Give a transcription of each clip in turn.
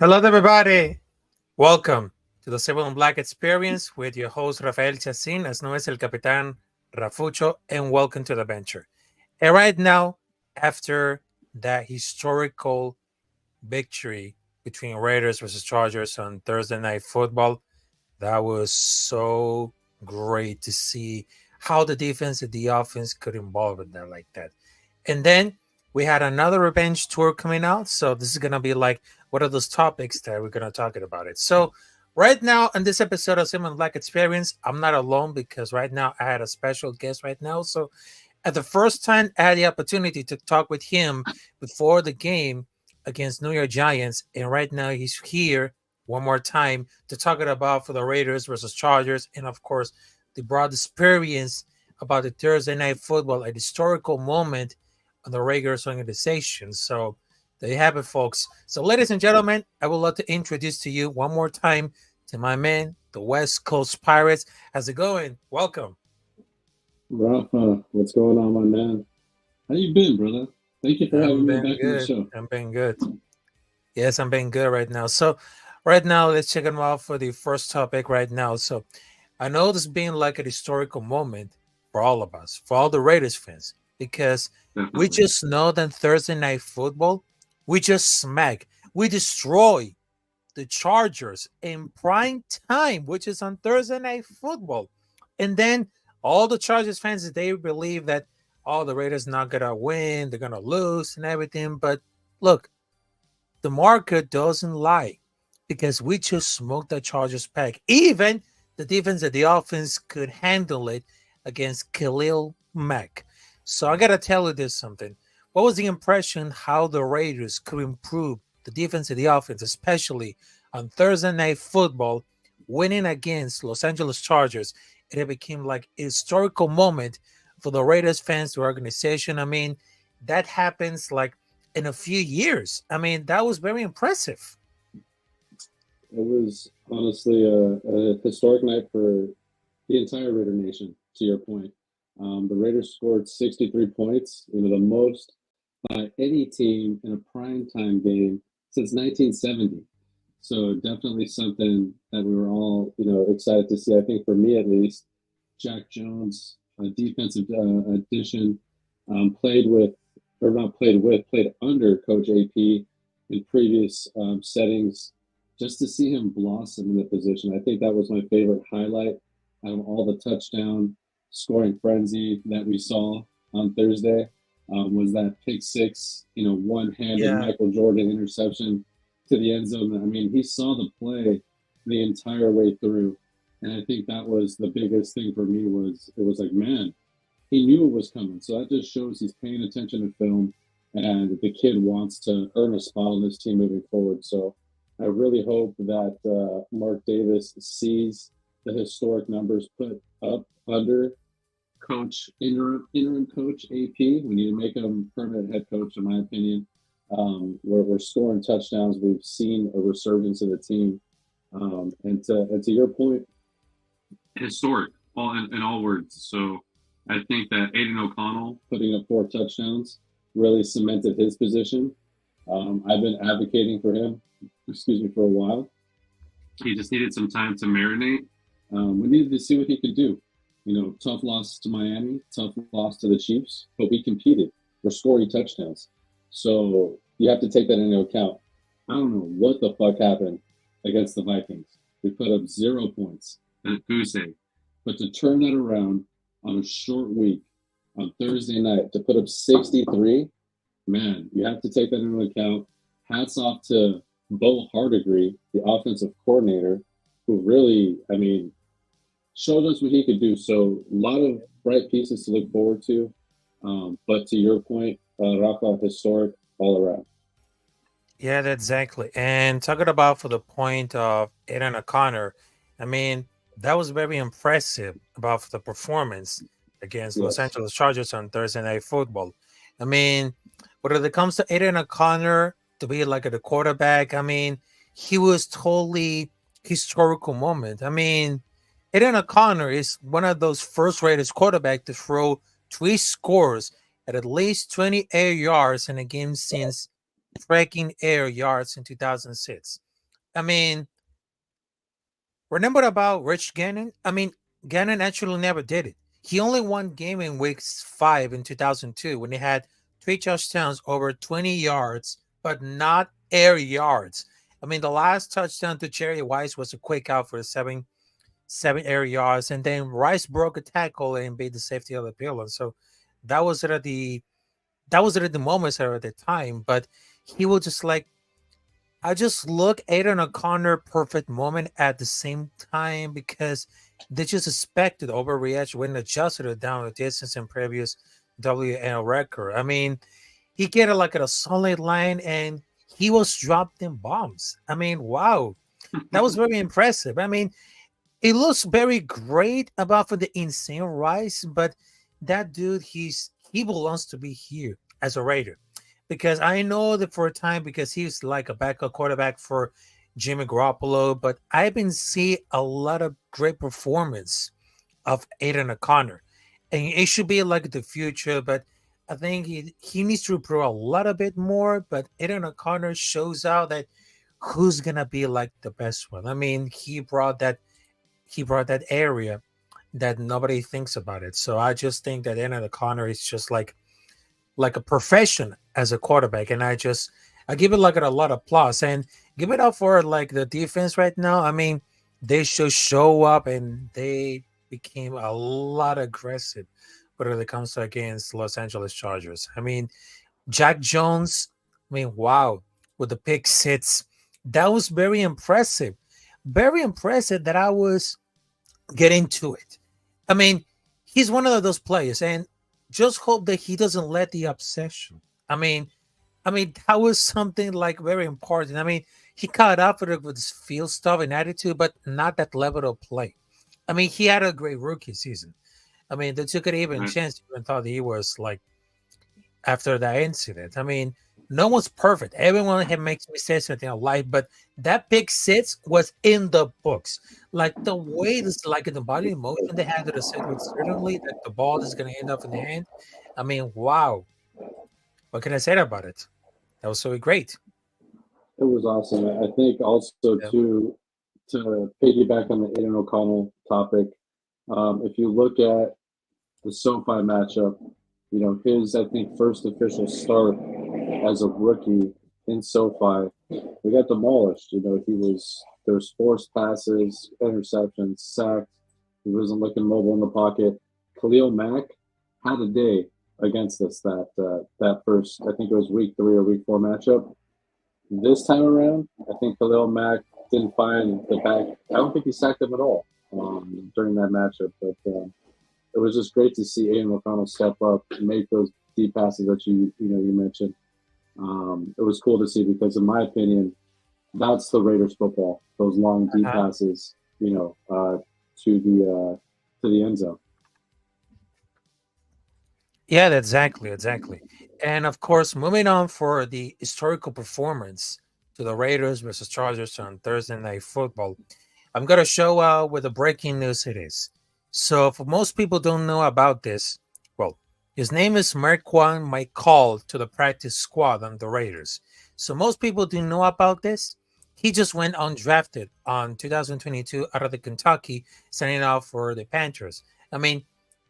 Hello, everybody. Welcome to the Civil and Black Experience with your host, Rafael Chacín, as known as El Capitán Rafucho, and welcome to the venture. And right now, after that historical victory between Raiders versus Chargers on Thursday Night Football, that was so great to see how the defense and the offense could involve in that like that. And then we had another revenge tour coming out. So this is gonna be like what are those topics that we're gonna talk about it. So right now in this episode of Simon Black Experience, I'm not alone because right now I had a special guest right now. So at the first time I had the opportunity to talk with him before the game against New York Giants, and right now he's here one more time to talk about for the Raiders versus Chargers, and of course the broad experience about the Thursday night football, a historical moment on the Raiders organization. So there you have it, folks. So, ladies and gentlemen, I would love to introduce to you one more time to my man, the West Coast Pirates. How's it going? Welcome. Rafa, what's going on, my man? How you been, brother? Thank you for I'm having me being back on the good. show. I'm being good. Yes, I'm being good right now. So, right now, let's check them out for the first topic right now. So, I know this being like a historical moment for all of us, for all the Raiders fans, because we Definitely. just know that Thursday night football, we just smack, we destroy the Chargers in prime time, which is on Thursday night football. And then all the Chargers fans, they believe that all the Raiders not gonna win, they're gonna lose and everything. But look, the market doesn't lie because we just smoked the Chargers pack. Even the defense and the offense could handle it against Khalil Mack. So I gotta tell you this something. What was the impression how the Raiders could improve the defense and the offense, especially on Thursday night football, winning against Los Angeles Chargers? It became like a historical moment for the Raiders fans, the organization. I mean, that happens like in a few years. I mean, that was very impressive. It was honestly a historic night for the entire Raider Nation, to your point. The Raiders scored 63 points, the most by any team in a primetime game since 1970. So definitely something that we were all, excited to see. I think for me at least, Jack Jones, a defensive addition, played with, or not played with, played under Coach AP in previous settings. Just to see him blossom in the position, I think that was my favorite highlight out of all the touchdown scoring frenzy that we saw on Thursday. Was that pick six, one-handed Yeah. Michael Jordan interception to the end zone. I mean, he saw the play the entire way through, and I think that was the biggest thing for me. Was it was like, man, he knew it was coming. So that just shows he's paying attention to film, and the kid wants to earn a spot on this team moving forward. So I really hope that Mark Davis sees the historic numbers put up under interim coach AP. We need to make him permanent head coach, in my opinion. We're scoring touchdowns. We've seen a resurgence of the team. And to your point, historic in all words. So I think that Aidan O'Connell putting up 4 touchdowns really cemented his position. I've been advocating for him, for a while. He just needed some time to marinate. We needed to see what he could do. Tough loss to Miami, tough loss to the Chiefs, but we competed. We're scoring touchdowns. So you have to take that into account. I don't know what the fuck happened against the Vikings. We put up 0 points at goose egg. But to turn that around on a short week on Thursday night to put up 63, man, you have to take that into account. Hats off to Bo Hardigree, the offensive coordinator, who really, showed us what he could do. So a lot of bright pieces to look forward to. But to your point, Rafa, historic all around. Yeah, that's exactly. And talking about for the point of Aidan O'Connell, I mean, that was very impressive about the performance against Los Yes. Angeles Chargers on Thursday Night Football. I mean, when it comes to Aidan O'Connell to be like the quarterback, I mean, he was totally historical moment. I mean, Aidan O'Connell is one of those first-rated quarterback to throw 3 scores at least 20 air yards in a game since tracking air yards in 2006. I mean, remember about Rich Gannon? I mean, Gannon actually never did it. He only won game in week 5 in 2002 when he had 3 touchdowns over 20 yards, but not air yards. I mean, the last touchdown to Jerry Wise was a quick out for 7 air yards, and then Rice broke a tackle and beat the safety of the field. And so that was at the moments at the time. But he was just like, I just look Aidan O'Connell perfect moment at the same time because they just expected overreaction when adjusted it down the distance in previous WNL record. I mean, he get it like at a solid line and he was dropping bombs. I mean, wow. That was very impressive. I mean, it looks very great about for the insane rise, but that dude, he belongs to be here as a Raider. Because I know that for a time, because he's like a backup quarterback for Jimmy Garoppolo, but I've been seeing a lot of great performance of Aidan O'Connell. And it should be like the future, but I think he needs to improve a little bit more. But Aidan O'Connell shows out that who's gonna be like the best one. I mean, he brought that area that nobody thinks about it. So I just think that Aidan O'Connell is just like a profession as a quarterback, and I give it like a lot of applause and give it up for like the defense right now. I mean, they should show up and they became a lot aggressive when it comes to against Los Angeles Chargers. I mean, Jack Jones, I mean, wow, with the pick six, that was very impressive. Very impressive that I was getting to it. I mean, he's one of those players, and just hope that he doesn't let the obsession. I mean, that was something like very important. I mean, he caught up with his field stuff and attitude, but not that level of play. I mean, he had a great rookie season. I mean, they took an even Right. chance. Even thought he was like after that incident. I mean, no one's perfect. Everyone makes mistakes in their life, but that pick six was in the books. Like the way this, like in the body motion they had to the set with certainly that the ball is going to end up in the hand. I mean, wow. What can I say about it? That was so great. It was awesome. I think also Yeah. to piggyback on the Aidan O'Connell topic, if you look at the SoFi matchup, his I think first official start as a rookie in SoFi, we got demolished. There's forced passes, interceptions, sacked. He wasn't looking mobile in the pocket. Khalil Mack had a day against us that first. I think it was week 3 or week 4 matchup. This time around, I think Khalil Mack didn't find the back. I don't think he sacked him at all during that matchup. But it was just great to see Aiden O'Connell step up and make those deep passes that you mentioned. It was cool to see because, in my opinion, that's the Raiders football. Those long, deep Uh-huh. passes, to the end zone. Yeah, exactly. And of course, moving on for the historical performance to the Raiders versus Chargers on Thursday Night Football. I'm gonna show with the breaking news it is. So, for most people don't know about this, well, his name is Marquand Michael to the practice squad on the Raiders. So most people do know about this. He just went undrafted on 2022 out of the Kentucky, signing out for the Panthers. I mean,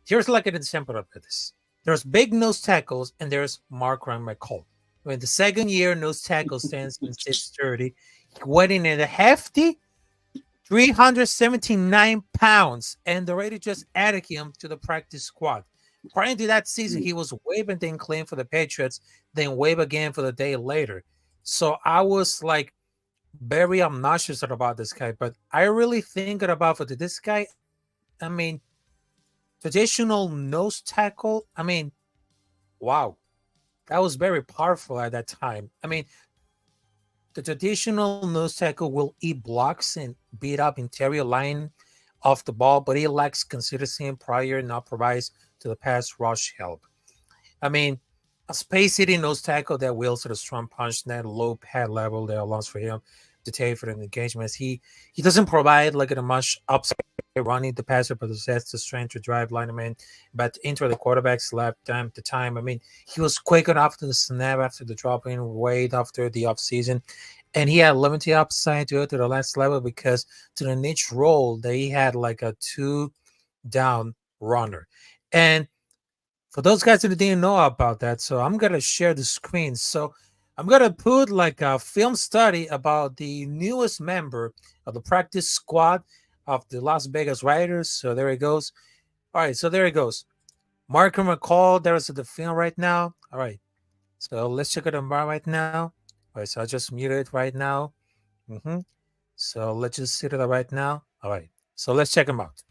here's like an example of this. There's big nose tackles and there's Marquand Michael. When the second year nose tackle stands in 630, weighing in a hefty 379 pounds, and the Raiders just added him to the practice squad. Prior to that season, he was waived and then claimed for the Patriots, then waived again for the day later. So I was like very obnoxious about this guy, but I really think about for this guy. I mean, traditional nose tackle. I mean, wow, that was very powerful at that time. I mean, the traditional nose tackle will eat blocks and beat up interior line off the ball, but he lacks consistency and prior not provides to the pass rush help. I mean, a space hitting nose tackle that wills to the strong punch, that low pad level that allows for him to take for the engagements. He doesn't provide like a much upside running the passer, but possessed the strength to drive linemen, but enter the quarterback's lap time to time. I mean, he was quick enough to the snap after the dropping weight after the offseason. And he had limited upside to go to the last level because to the niche role that he had like a 2 down runner. And for those guys that didn't know about that, so I'm gonna share the screen. So I'm gonna put like a film study about the newest member of the practice squad of the Las Vegas Raiders. So there it goes. All right, so there it goes. Marker McCall, there is the film right now. All right, so let's check it out right now. All right, so I just muted it right now. So let's just see it right now. All right, so let's check them out.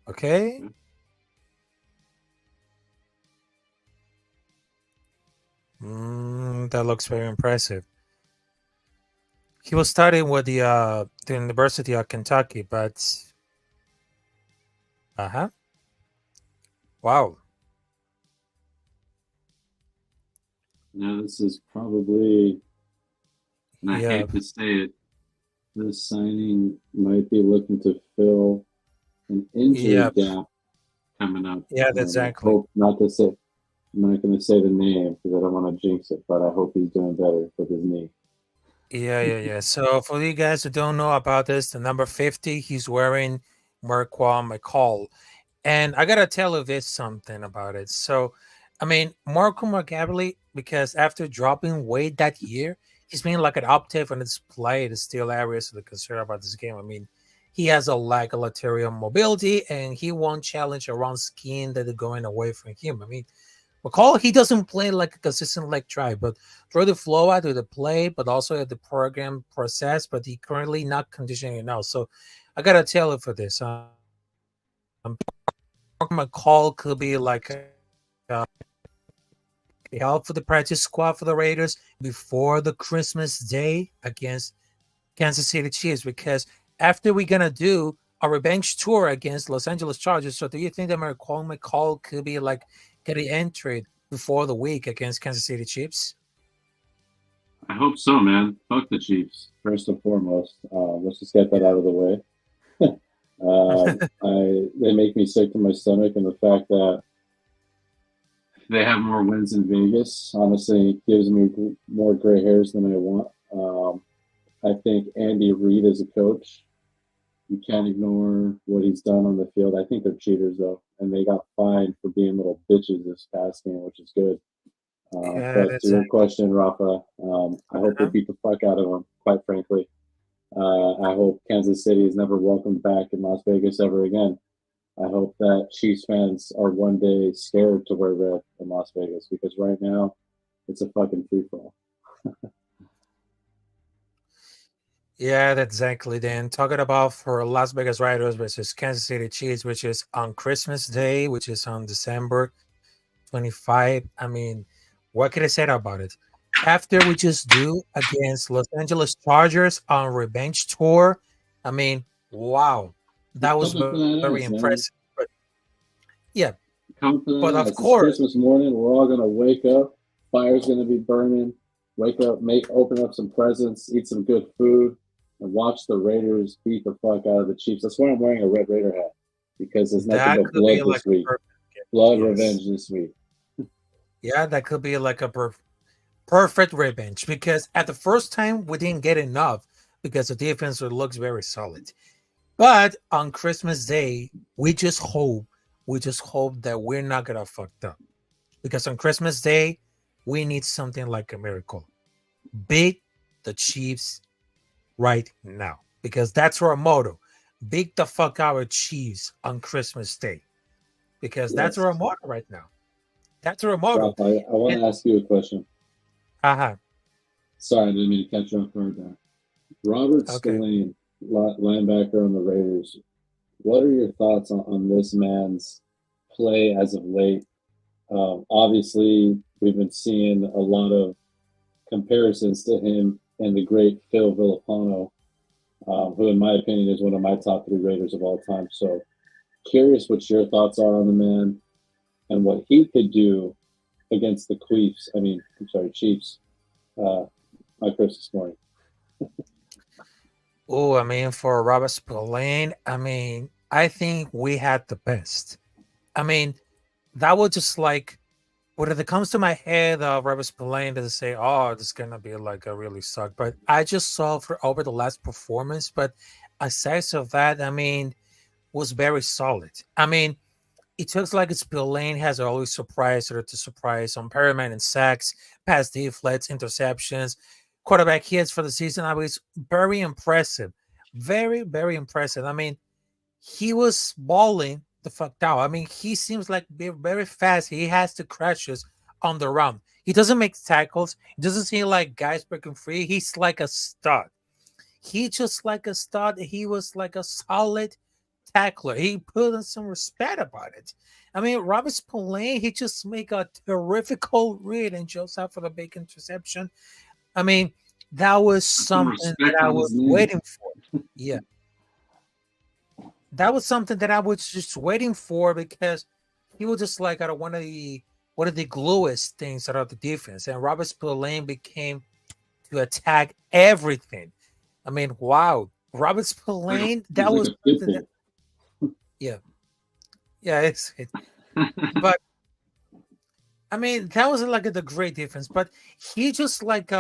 Okay. That looks very impressive. He was studying with the University of Kentucky, but wow. Now this is probably, and I Yeah. hate to say it, this signing might be looking to fill an injury Yep. gap coming up. Yeah, exactly. I hope not to say, I'm not going to say the name because I don't want to jinx it, but I hope he's doing better with his knee. Yeah. So for you guys who don't know about this, the number 50, he's wearing Marquand McCall. And I gotta tell you this something about it. So, I mean, Marco McGavely, because after dropping weight that year, he's been like an uptick on his play. There's still areas to consider about this game. I mean, he has a lack of lateral mobility, and he won't challenge around scheme that are going away from him. I mean, McCall, he doesn't play like a consistent leg drive, but through the flow out of the play, but also at the program process, but he currently not conditioning now. So I gotta tell you for this. McCall could be like a help for the practice squad for the Raiders before the Christmas day against Kansas City Chiefs, because after we're gonna do a revenge tour against Los Angeles Chargers, so do you think that McCall could be like getting entered before the week against Kansas City Chiefs? I hope so, man. Fuck the Chiefs, first and foremost. Let's just get that out of the way. They make me sick to my stomach, and the fact that they have more wins in Vegas honestly gives me more gray hairs than I want. I think Andy Reid as a coach, you can't ignore what he's done on the field. I think they're cheaters though, and they got fined for being little bitches this past game, which is good. But to your question, Rafa, I hope they beat the fuck out of them. Quite frankly, I hope Kansas City is never welcomed back in Las Vegas ever again. I hope that Chiefs fans are one day scared to wear red in Las Vegas, because right now it's a fucking free for all. Yeah, that's exactly. Then talking about for Las Vegas Raiders versus Kansas City Chiefs, which is on Christmas Day, which is on December 25. I mean, what can I say about it? After we just do against Los Angeles Chargers on revenge tour, I mean, wow, that was very impressive. But yeah, but of It's course, Christmas morning. We're all gonna wake up. Fire's gonna be burning. Wake up, open up some presents, eat some good food, and watch the Raiders beat the fuck out of the Chiefs. That's why I'm wearing a Red Raider hat, because there's nothing but blood this week. Blood revenge this week. Yeah, that could be like a perfect revenge, because at the first time we didn't get enough because the defense looks very solid. But on Christmas Day, we just hope that we're not gonna fucked up, because on Christmas Day we need something like a miracle. Beat the Chiefs right now, because that's our motto. Beat the fuck our Chiefs on Christmas Day, because that's our motto right now. That's our motto. Ralph, I want to ask you a question. Uh-huh. Sorry, I didn't mean to catch you off guard there. Robert Spillane, linebacker on the Raiders. What are your thoughts on this man's play as of late? Obviously, we've been seeing a lot of comparisons to him and the great Phil Villapano, who, in my opinion, is one of my top 3 Raiders of all time. So, curious what your thoughts are on the man and what he could do against the Chiefs. My first this morning. Oh, I mean, for Robert Spillane, I mean, I think we had the best. I mean, that was just like when it comes to my head, Robert Spillane doesn't say, "Oh, this is gonna be like a really suck." But I just saw for over the last performance. But aside of that, I mean, was very solid. I mean, it looks like Spillane has always surprised or to surprise on Perriman and sacks, pass deflects, interceptions, quarterback hits for the season. I mean, it's very impressive. Very, very impressive. I mean, he was balling the fuck out. I mean, he seems like very fast. He has the crashes on the run. He doesn't make tackles. He doesn't seem like guys breaking free. He's like a stud. He just like a stud. He was like a solid tackler. He put in some respect about it. I mean, Robert Spillane, he just make a terrific read and jumps out for the big interception. I mean, that was Some something that respect I on was his name. waiting for. Yeah, that was something that I was just waiting for because he was just like out of one of the gluest things out of the defense, and Robert Spillane became to attack everything. I mean, wow, Robert Like a, Spillane, he's that like was a pit something that bull. yeah, yeah, but I mean that was like the great defense, but he just like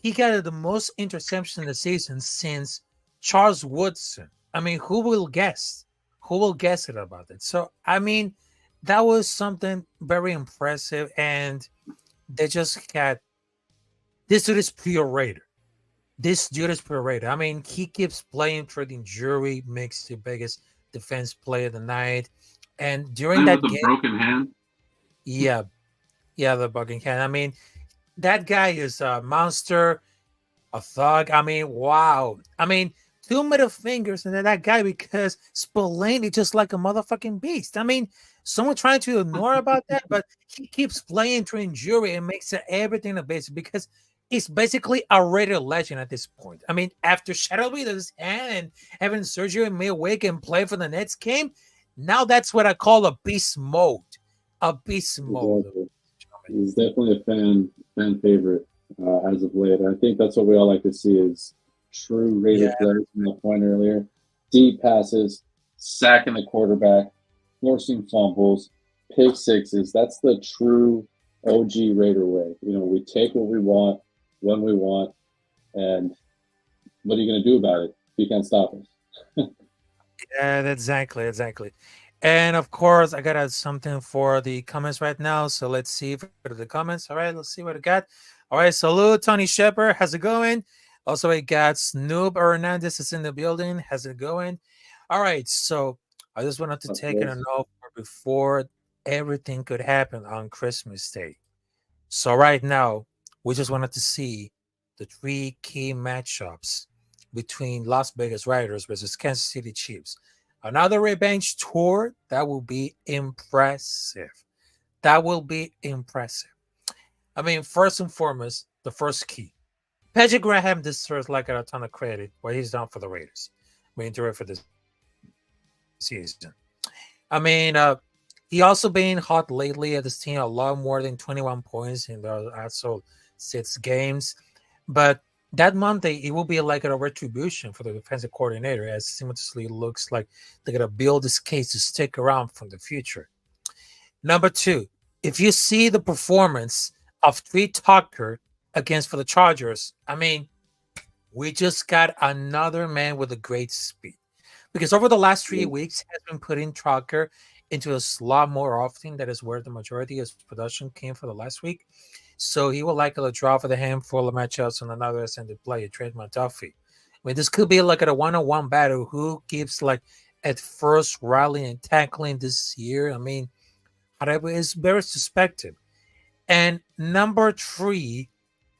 he got the most interceptions in the season since Charles Woodson. I mean, who will guess? Who will guess it about it? So I mean, that was something very impressive, and they just had this dude is pure Raider. This dude is pure Raider. I mean, he keeps playing through the injury, makes the biggest defense play of the night, and during Playing with that a game, broken hand. yeah, yeah, the Buckingham. I mean, that guy is a monster, a thug. I mean, wow. I mean, two middle fingers and that guy because Spillane is just like a motherfucking beast. I mean, someone trying to ignore about that, but he keeps playing through injury and makes it everything a basic because he's basically a radio legend at this point. I mean, after shadowing his hand and having surgery midweek and play for the Nets game, now that's what I call a beast mode. A beast mode. Exactly. He's definitely a fan favorite as of late. I think that's what we all like to see is true Yeah, Raider players from that point earlier. Deep passes, sacking the quarterback, forcing fumbles, pick sixes. That's the true OG Raider way. You know, we take what we want when we want, and what are you going to do about it? You can't stop us. yeah, exactly. And of course, I got something for the comments right now. So let's see for the comments. All right, let's see what I got. All right, salute Tony Shepard. How's it going? Also, I got Snoop Hernandez is in the building. How's it going? All right, so I just wanted to Of take it a course. note before everything could happen on Christmas Day. So right now, we just wanted to see the three key matchups between Las Vegas Raiders versus Kansas City Chiefs. Another revenge tour that will be impressive. That will be impressive. I mean, first and foremost, the first key. Patrick Graham deserves like a ton of credit what he's done for the Raiders. I mean, for this season. I mean, he also been hot lately at this team, a lot more than 21 points in the actual 6 games. But that Monday, it will be like a retribution for the defensive coordinator, as simultaneously looks like they're going to build this case to stick around from the future. Number two, if you see the performance of Tree Tucker against for the Chargers, I mean, we just got another man with a great speed. Because over the last 3 weeks, has been putting Tucker into a slot more often. That is where the majority of his production came for the last week. So he will likely draw for the handful of matchups on another ascended player, Trent McDuffie. I mean, this could be like a one-on-one battle. Who keeps like at first rallying and tackling this year? I mean, however, it's very suspected. And number three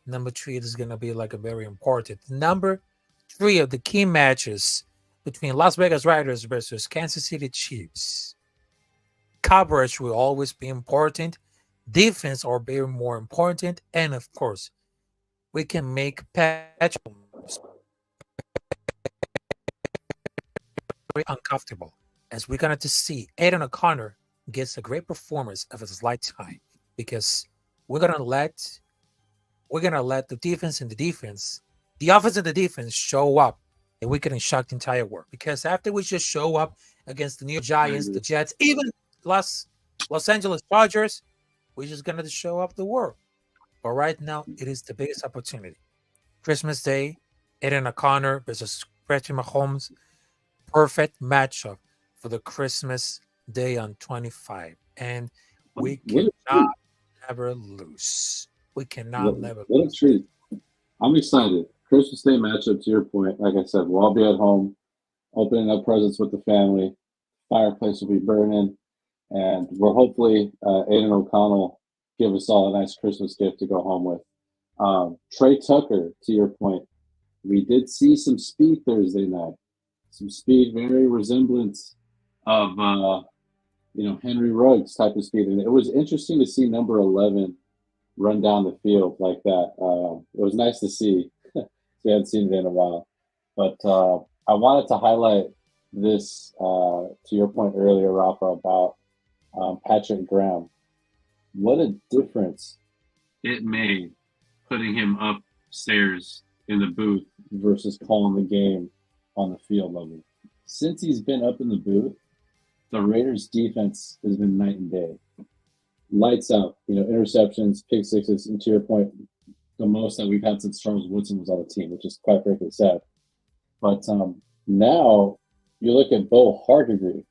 is going to be like a very important number three of the key matches between Las Vegas Raiders versus Kansas City Chiefs. Coverage will always be important. Defense will be more important. And of course, we can make patch very uncomfortable as we're going to see Aidan O'Connell gets a great performance of his lifetime because we're going to let the defense and the offense and the defense show up and we can shock the entire world. Because after we just show up against the New York Giants, agree. the Jets, even Los Angeles Chargers, we're just gonna show up the world. But right now, it is the biggest opportunity. Christmas Day, Aidan O'Connell versus Patrick Mahomes, perfect matchup for the Christmas Day on 25, and we What a cannot treat! never lose. We cannot never What a lose. treat! I'm excited. Christmas Day matchup. To your point, like I said, we'll all be at home, opening up presents with the family. Fireplace will be burning, and we're hopefully Aidan O'Connell give us all a nice Christmas gift to go home with. Trey Tucker, to your point, we did see some speed Thursday night. Some speed, very resemblance of Henry Ruggs type of speed, and it was interesting to see number 11 run down the field like that. It was nice to see. We hadn't seen it in a while, but I wanted to highlight this to your point earlier, Rafa, about Patrick Graham. What a difference it made putting him upstairs in the booth versus calling the game on the field level. Since he's been up in the booth, the Raiders' defense has been night and day. Lights out, interceptions, pick sixes, and to your point, the most that we've had since Charles Woodson was on the team, which is quite frankly sad. But now you look at Bo Hardegree,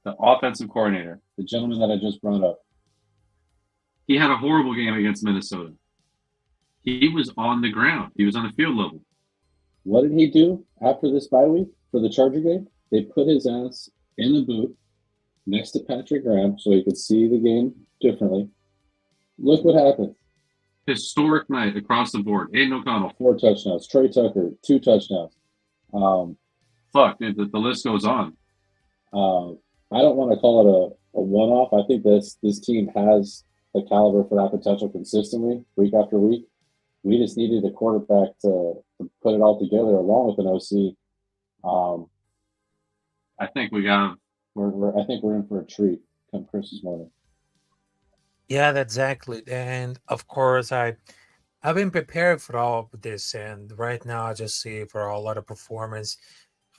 the offensive coordinator, the gentleman that I just brought up. He had a horrible game against Minnesota. He was on the ground. He was on the field level. What did he do after this bye week for the Charger game? They put his ass in the booth next to Patrick Graham so he could see the game differently. Look what happened. Historic night across the board. Aidan O'Connell, 4 touchdowns. Trey Tucker, 2 touchdowns. The list goes on. I don't want to call it a one-off. I think this team has the caliber for that potential consistently, week after week. We just needed a quarterback to put it all together along with an OC. I think we're in for a treat come Christmas morning. Yeah, exactly. And of course, I've been prepared for all of this, and right now I just see for a lot of performance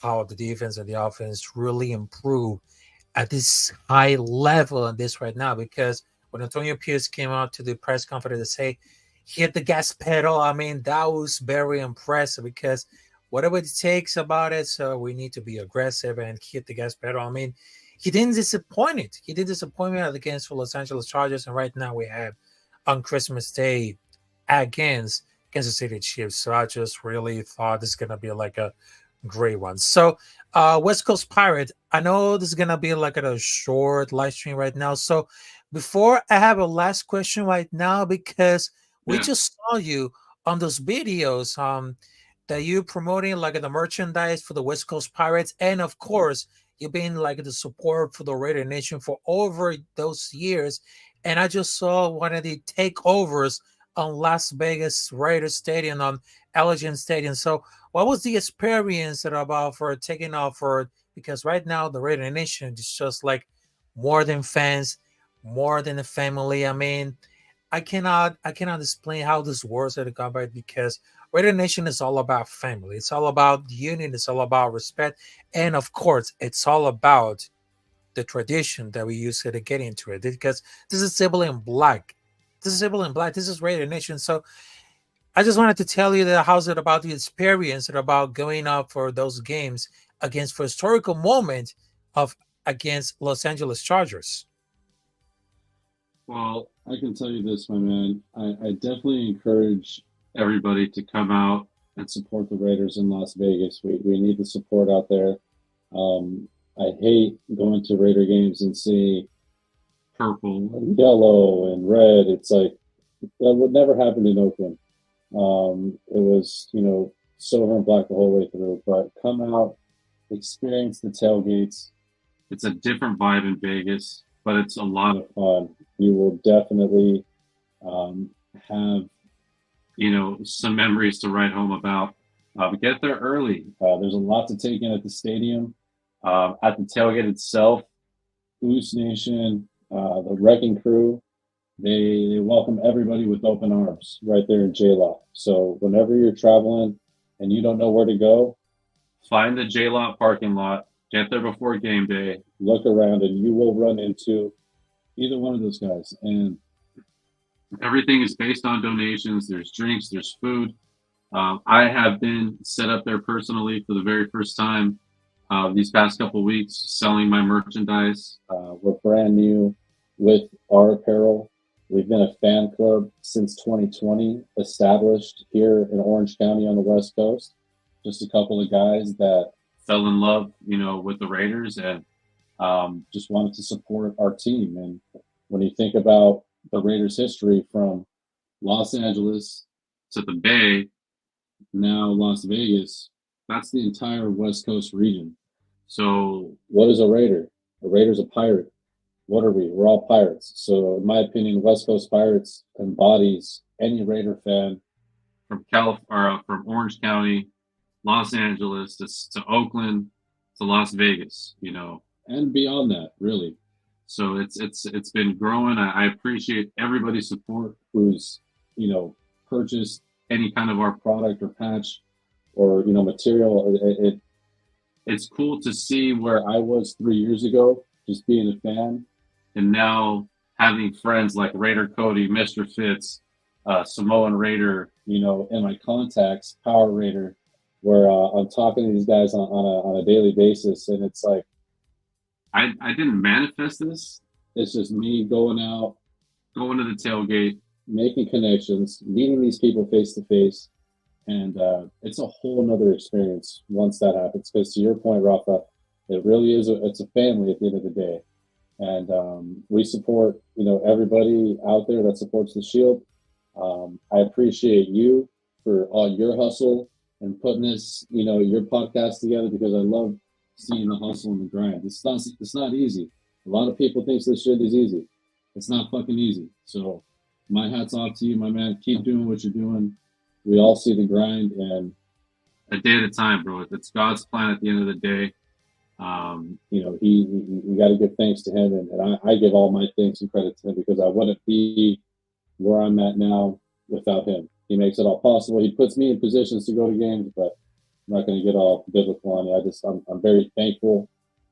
how the defense and the offense really improve at this high level on this right now. Because when Antonio Pierce came out to the press conference to say hit the gas pedal, I mean that was very impressive because whatever it takes about it, so we need to be aggressive and hit the gas pedal. I mean, he didn't disappoint it. He did disappoint me against the Los Angeles Chargers, and right now we have on Christmas Day against Kansas City Chiefs. So I just really thought this is gonna be like a great one. So West Coast Pirate, I know this is gonna be like a short live stream right now. So before I have a last question right now, because we just saw you on those videos that you promoting like the merchandise for the West Coast Pirates, and of course you've been like the support for the Raider Nation for over those years. And I just saw one of the takeovers on Las Vegas Raiders Stadium, on Allegiant Stadium. So what was the experience about for taking off for, because right now the Raider Nation is just like more than fans, more than a family. I mean, I cannot explain how this works at the combat, because Raider Nation is all about family. It's all about union. It's all about respect. And of course, it's all about the tradition that we use to get into it. Because this is Sybil in Black. This is Sybil in Black. This is Raider Nation. So I just wanted to tell you that how's it about the experience and about going up for those games against for historical moment of against Los Angeles Chargers. Well, I can tell you this, my man. I definitely encourage everybody to come out and support the Raiders in Las Vegas. We need the support out there. I hate going to Raider games and seeing purple and yellow and red. It's like that would never happen in Oakland. It was, silver and black the whole way through. But come out, experience the tailgates. It's a different vibe in Vegas, but it's a lot of fun. You will definitely have, some memories to write home about. Get there early. There's a lot to take in at the stadium. At the tailgate itself, Goose Nation, the Wrecking Crew, they welcome everybody with open arms right there in J-Lock. So whenever you're traveling and you don't know where to go, find the J-Lot parking lot, get there before game day, look around, and you will run into either one of those guys. And everything is based on donations. There's drinks, there's food. I have been set up there personally for the very first time these past couple of weeks, selling my merchandise. We're brand new with our apparel. We've been a fan club since 2020, established here in Orange County on the West Coast. Just a couple of guys that fell in love, with the Raiders and just wanted to support our team. And when you think about the Raiders' history from Los Angeles to the Bay, now Las Vegas, that's the entire West Coast region. So what is a Raider? A Raider's a pirate. What are we? We're all pirates. So in my opinion, West Coast Pirates embodies any Raider fan from from Orange County, Los Angeles to Oakland to Las Vegas, and beyond that, really. So it's been growing. I appreciate everybody's support who's purchased any kind of our product or patch or material. It's cool to see where I was 3 years ago, just being a fan, and now having friends like Raider Cody, Mr. Fitz, Samoan Raider, in my contacts, Power Raider, where I'm talking to these guys on a daily basis, and it's like I didn't manifest this. It's just me going out, going to the tailgate, making connections, meeting these people face to face, and it's a whole nother experience once that happens. Because to your point, Rafa, it really is it's a family at the end of the day, and we support everybody out there that supports the Shield. I appreciate you for all your hustle and putting this your podcast together, because I love seeing the hustle and the grind. It's not easy. A lot of people think this shit is easy. It's not fucking easy. So my hat's off to you, my man. Keep doing what you're doing. We all see the grind, and a day at a time, bro. It's God's plan at the end of the day. We got to give thanks to him, and I give all my thanks and credit to him, because I wouldn't be where I'm at now without him. He makes it all possible. He puts me in positions to go to games, but I'm not going to get all biblical on it. I'm very thankful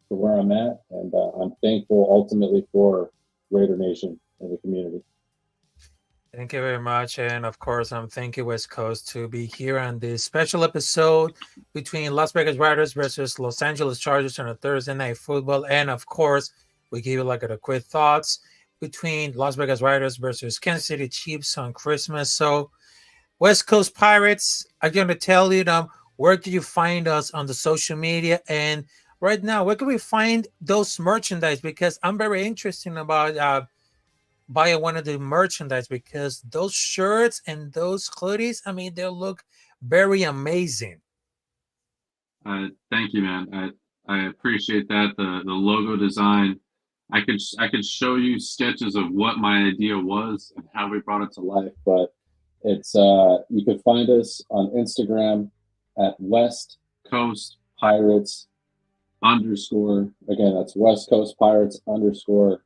for where I'm at, and I'm thankful ultimately for Raider Nation and the community. Thank you very much. And of course, thank you, West Coast, to be here on this special episode between Las Vegas Raiders versus Los Angeles Chargers on a Thursday Night Football. And of course, we give you a quick thoughts between Las Vegas Raiders versus Kansas City Chiefs on Christmas. So, West Coast Pirates, I'm going to tell you where do you find us on the social media, and right now, where can we find those merchandise? Because I'm very interested about buying one of the merchandise, because those shirts and those hoodies, they look very amazing. Thank you, man. I appreciate that. The logo design. I could show you sketches of what my idea was and how we brought it to life, but it's you can find us on Instagram at West Coast Pirates _. Again, that's West Coast Pirates _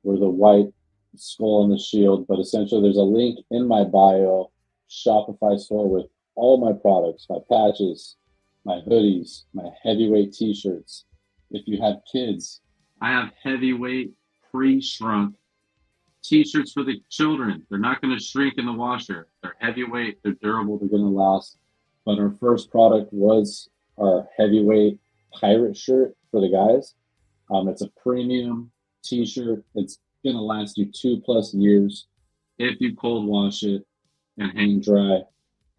We're the white skull and the shield, but essentially there's a link in my bio, Shopify store, with all my products, my patches, my hoodies, my heavyweight t-shirts. If you have kids, I have heavyweight pre-shrunk t-shirts for the children. They're not going to shrink in the washer. They're heavyweight, they're durable, they're going to last. But our first product was our heavyweight pirate shirt for the guys. It's a premium t-shirt. It's going to last you 2+ years if you cold wash it and hang dry.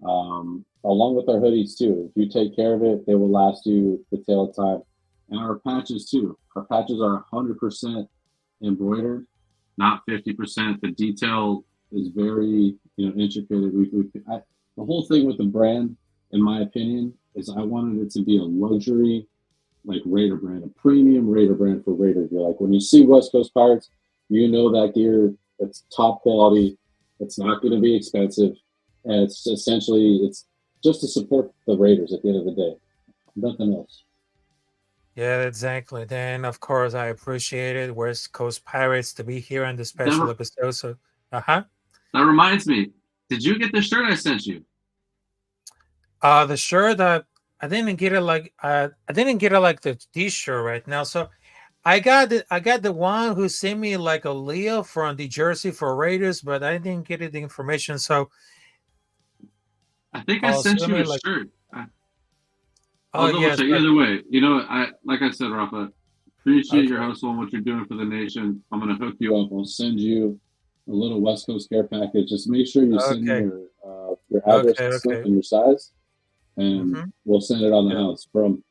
Along with our hoodies too. If you take care of it, they will last you the tail of time. And our patches too. Our patches are 100% embroidered, not 50%. The detail is very intricate. The whole thing with the brand, in my opinion, is I wanted it to be a luxury Raider brand, a premium Raider brand for Raider gear. Like when you see West Coast Pirates, that gear, it's top quality, it's not going to be expensive, and it's just to support the Raiders at the end of the day. Nothing else. Yeah, exactly. Then, of course, I appreciate it, West Coast Pirates, to be here on the special episode. So, That reminds me, did you get the shirt I sent you? The shirt that I didn't get it like I didn't get it like the T-shirt right now. So I got the one who sent me like a Leo from the jersey for Raiders, but I didn't get it the information. So I think I I'll sent assume you a it like shirt. oh I'll double yes, check. but Either way, I like I said, Rafa, appreciate your okay, hustle and what you're doing for the nation. I'm gonna hook you up. I'll send you a little West Coast care package. Just make sure you send me okay, your address okay, and stuff okay. and your size, and Mm-hmm. we'll send it on the Yeah. house from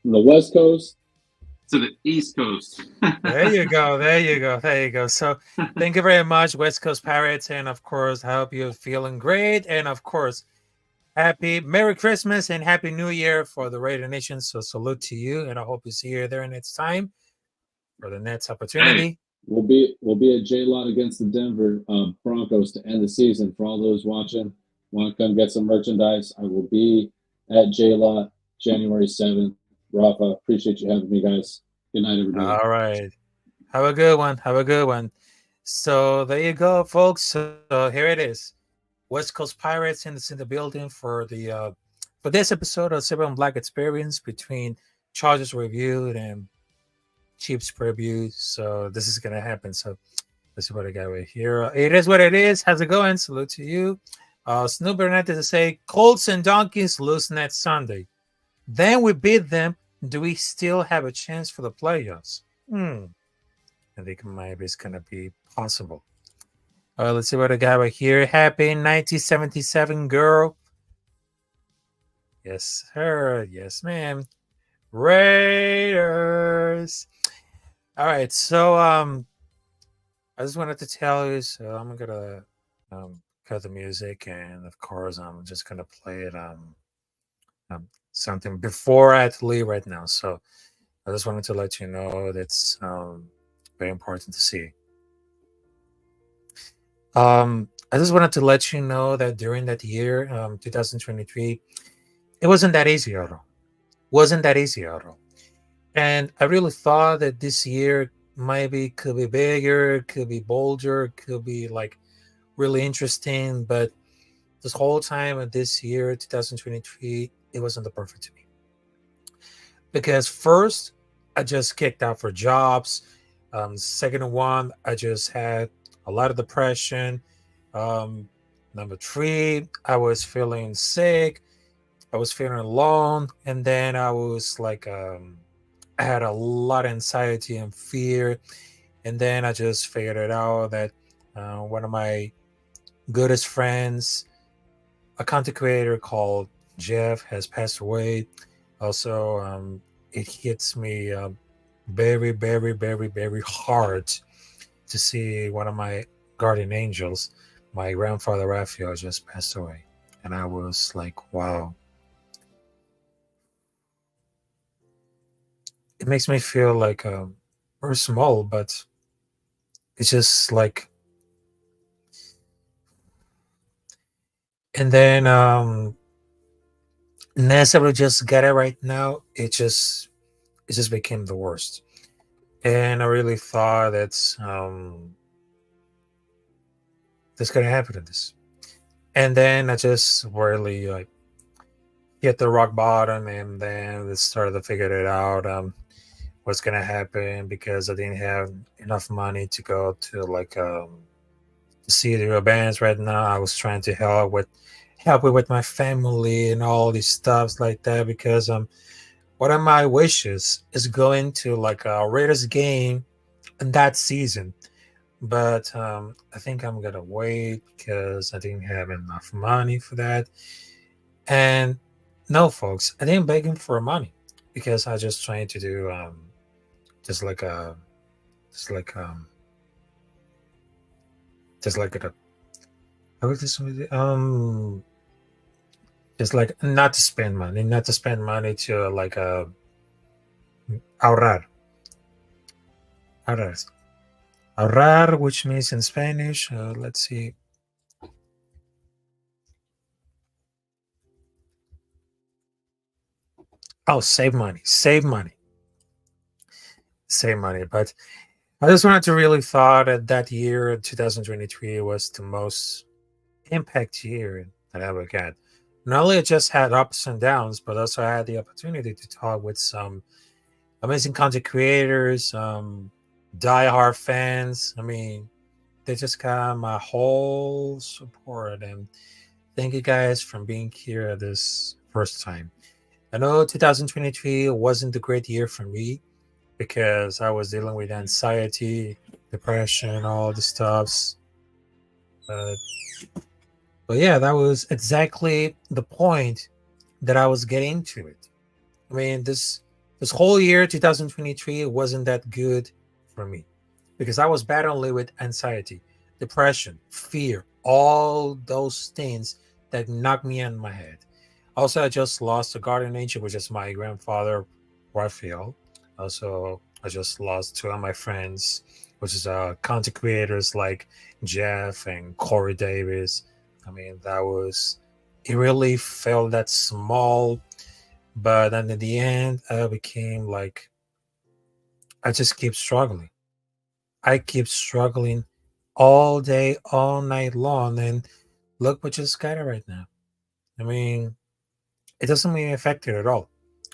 the West Coast to the East Coast. There you go. There you go. There you go. So thank you very much, West Coast Pirates. And of course, I hope you're feeling great. And of course, happy Merry Christmas and Happy New Year for the Raider Nation. So salute to you. And I hope you see you there next time for the next Hey, opportunity. we'll be at J Lot against the Denver Broncos to end the season. For all those watching, want to come get some merchandise? I will be at J Lot January 7th. Rafa, appreciate you having me, guys. Good night, everybody. All right. Have a good one. Have a good one. So there you go, folks. So here it is. West Coast Pirates in the building for this episode of Seven Black Experience between Chargers Reviewed and Chiefs Preview. So this is gonna happen. So let's see what I got right here. It is what it is. How's it going? Salute to you. Snoop Burnett to say Colts and Donkeys lose next Sunday. Then we beat them. Do we still have a chance for the playoffs? I think maybe it's gonna be possible. Let's see what I got right here. Happy 1977 girl. Yes, sir. Yes, ma'am. Raiders. All right. So I just wanted to tell you. So I'm gonna cut the music, and of course I'm just gonna play it something before I have to leave right now. So I just wanted to let you know that's very important to see. I just wanted to let you know that during that year, 2023, it wasn't that easy at all. Wasn't that easy at all. And I really thought that this year maybe could be bigger, could be bolder, could be like really interesting. But this whole time of this year, 2023, it wasn't the perfect to me. Because first, I just kicked out for jobs. Second one, I just had a lot of depression. Um, Number three, I was feeling sick. I was feeling alone, and then I was like, I had a lot of anxiety and fear. And then I just figured it out that one of my goodest friends, a content creator called Jeff, has passed away. Also, it hits me very, very, very, very hard to see one of my guardian angels, my grandfather Raphael, just passed away. And I was like, wow. It makes me feel like very small, but it's just like, and then Nessa would just get it right now. It just became the worst. And I really thought that's gonna happen to this. And then I just really like hit the rock bottom, and then I started to figure it out. What's gonna happen because I didn't have enough money to go to like see the bands right now. I was trying to help with my family and all these stuffs like that because one of my wishes is going to like a Raiders game in that season. But I think I'm gonna wait because I didn't have enough money for that. And no, folks, I didn't beg him for money because I just trying to do just like a just like just like a how is this just like not to spend money to like ahorrar, ahorrar, ahorrar, which means in Spanish. Let's see. Oh, save money, save money, save money. But I just wanted to really thought that that year, 2023, was the most impact year that I ever got. Not only I just had ups and downs, but also I had the opportunity to talk with some amazing content creators, diehard fans. I mean, they just got my whole support, and thank you guys for being here at this first time. I know 2023 wasn't a great year for me because I was dealing with anxiety, depression, all the stuffs. But, but yeah, that was exactly the point that I was getting to it. I mean, this whole year, 2023, wasn't that good for me because I was battling with anxiety, depression, fear, all those things that knocked me on my head. Also, I just lost a guardian angel, which is my grandfather, Rafael. Also, I just lost two of my friends, which is content creators like Jeff and Corey Davis. I mean, it really felt that small, but then in the end, I became like, I just keep struggling. I keep struggling all day, all night long. And look what just got it right now. I mean, it doesn't really affect it at all.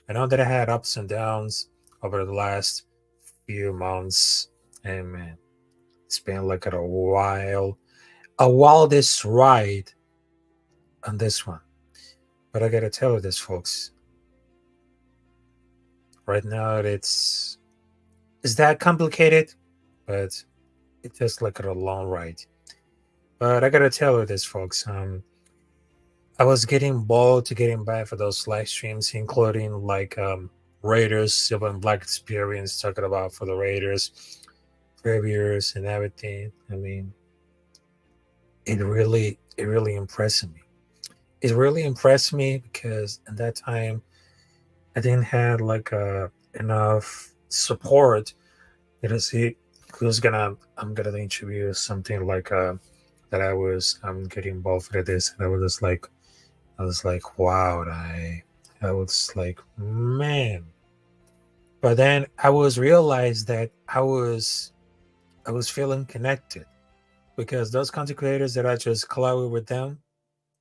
I know that I had ups and downs over the last few months. And man, it's been like a wildest ride on this one. But I gotta tell you this, folks. Right now, it's that complicated, but it's just like a long ride. But I gotta tell you this, folks. I was getting bored to getting back for those live streams, including like Raiders, Silver and Black Experience, talking about for the Raiders, previews and everything. I mean, it really impressed me. It really impressed me because at that time I didn't have like enough support. You know, see, I'm gonna interview something like that I'm getting involved with this, and I was like, wow, I was like, man. But then I was realized that I was feeling connected because those content creators that I just collaborated with them,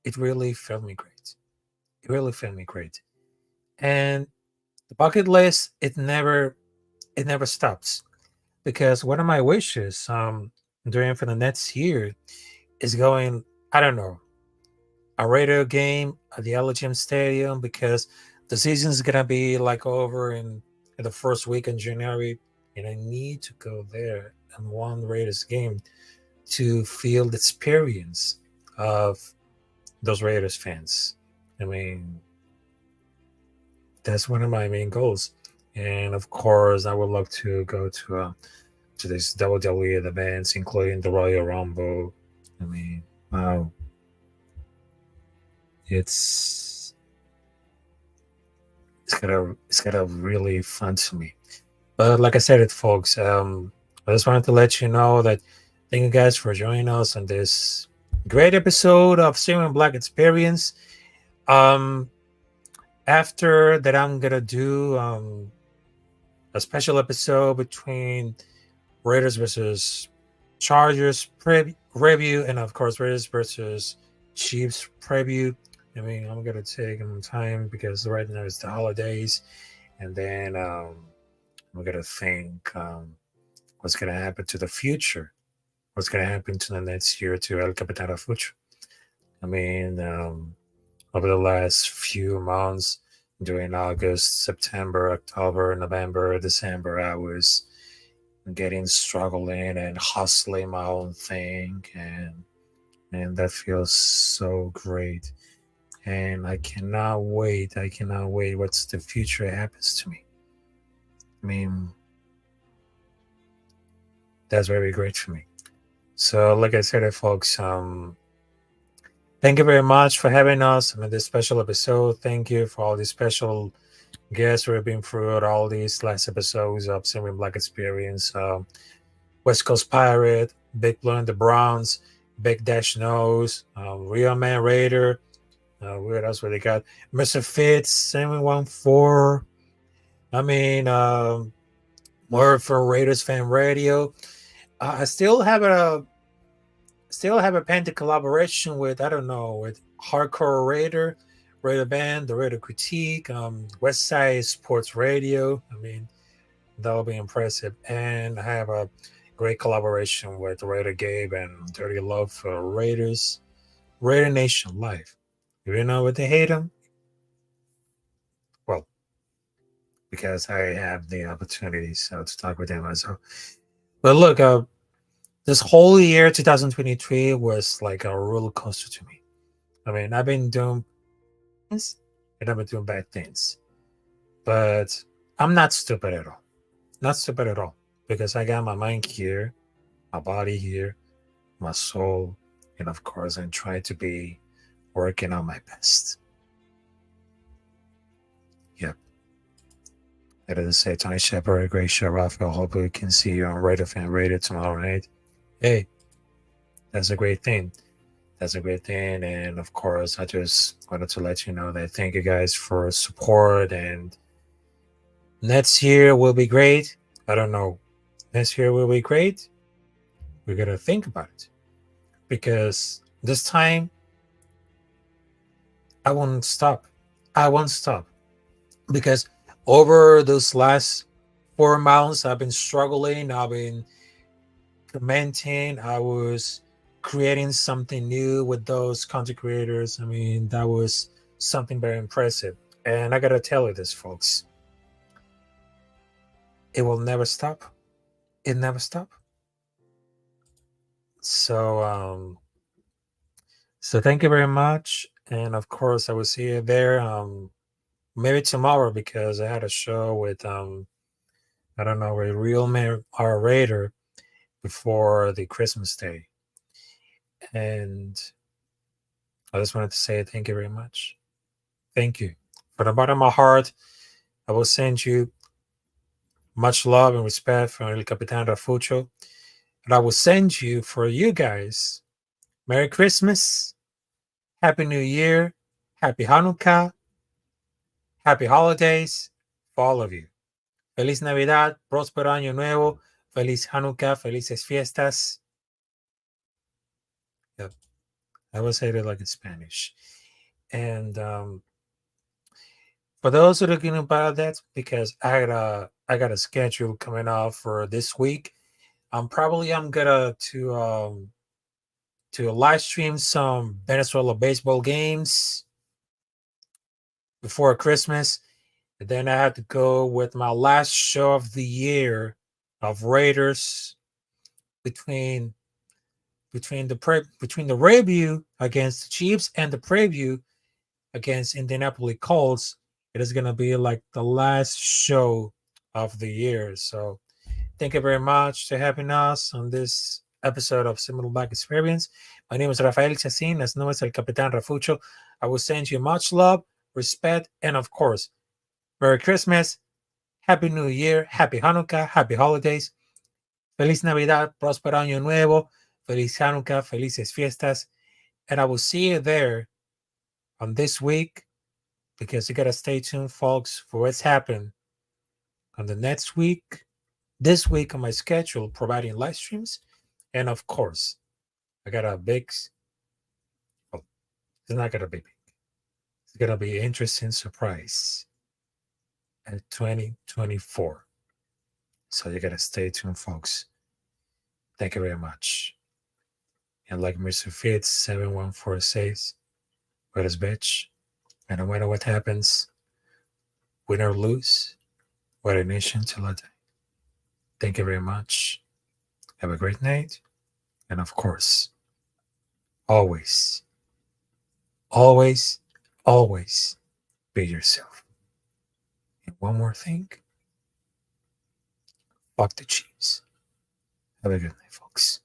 it really felt me great. It really felt me great. And the bucket list, it never stops because one of my wishes during for the next year is going, I don't know, a radio game at the Allegiant Stadium because the season's gonna be like over in the first week in January, and I need to go there and one Raiders game to feel the experience of those Raiders fans. I mean, that's one of my main goals, and of course, I would love to go to these WWE events, including the Royal Rumble. I mean, wow, it's it's gonna really fun to me. But like I said, it folks, I just wanted to let you know that thank you guys for joining us on this great episode of Silver Black Experience. Um, After that, I'm gonna do a special episode between Raiders versus Chargers review, and of course Raiders versus Chiefs preview. I mean, I'm gonna take some time because right now it's the holidays, and then we're gonna think what's gonna happen to the future, what's gonna happen to the next year to El Capitán Rafucho. I mean, over the last few months, during August, September, October, November, December, I was getting struggling and hustling my own thing, and that feels so great. And I cannot wait. I cannot wait. What's the future happens to me? I mean, that's very great for me. So, like I said, folks, thank you very much for having us on this special episode. Thank you for all these special guests who have been through all these last episodes of Silver Black Experience. West Coast Pirate, Big Blue and the Browns, Big Dash Nose, Real Man Raider. What else they got? Mr. Fitz, 714. I mean, more for Raiders Fan Radio. I still have a pending collaboration with, I don't know, with Hardcore Raider. Raider Band, the Raider Critique, West Side Sports Radio. I mean, that'll be impressive. And I have a great collaboration with Raider Gabe and Dirty Love for Raiders, Raider Nation Live. You know what they hate them? Well, because I have the opportunity so to talk with them as well. But look, this whole year 2023 was like a roller coaster to me. I mean, I've been doing things and I've been doing bad things, but I'm not stupid at all. Not stupid at all because I got my mind here, my body here, my soul, and of course, I'm trying to be working on my best. Yep. That is to say, Tony Shepard, a great show, Rafael. Hope we can see you on Raider Fan Radio tomorrow night. Hey, that's a great thing. That's a great thing. And of course, I just wanted to let you know that thank you guys for support. And next year will be great. I don't know. Next year will be great. We got to think about it because this time I won't stop. I won't stop because over those last 4 months, I've been struggling. I've been commenting. I was creating something new with those content creators. I mean, that was something very impressive. And I got to tell you this, folks. It will never stop. It never stop. So thank you very much. And of course, I will see you there. Maybe tomorrow because I had a show with I don't know, a real man or Raider before the Christmas day. And I just wanted to say thank you very much. Thank you. From the bottom of my heart, I will send you much love and respect from El Capitán Rafucho. And I will send you for you guys Merry Christmas, Happy New Year, Happy Hanukkah, Happy Holidays for all of you. Feliz Navidad, Próspero Año Nuevo, Feliz Hanukkah, Felices Fiestas. Yep. I will say it like in Spanish. And for those who are looking about that, because I got a schedule coming off for this week. I'm gonna to live stream some Venezuela baseball games before Christmas. And then I had to go with my last show of the year of Raiders between the review against the Chiefs and the preview against Indianapolis Colts. It is gonna be like the last show of the year. So thank you very much for having us on this episode of Similar Black Experience. My name is Rafael Chacín, as known as El Capitán Rafucho. I will send you much love, respect, and of course, Merry Christmas, Happy New Year, Happy Hanukkah, Happy Holidays, Feliz Navidad, Próspero Año Nuevo, Feliz Hanukkah, Felices Fiestas, and I will see you there on this week because you gotta stay tuned, folks, for what's happened on the next week. This week on my schedule, providing live streams, and of course, I got a big. Oh, it's not gonna be big. It's gonna be an interesting surprise at 2024. So you gotta stay tuned, folks. Thank you very much. And like Mr. Fitz 714 says, what is bitch? And no matter what happens, win or lose, what a nation till I die. Thank you very much. Have a great night. And of course, always, always, always be yourself. And one more thing, fuck the Chiefs. Have a good night, folks.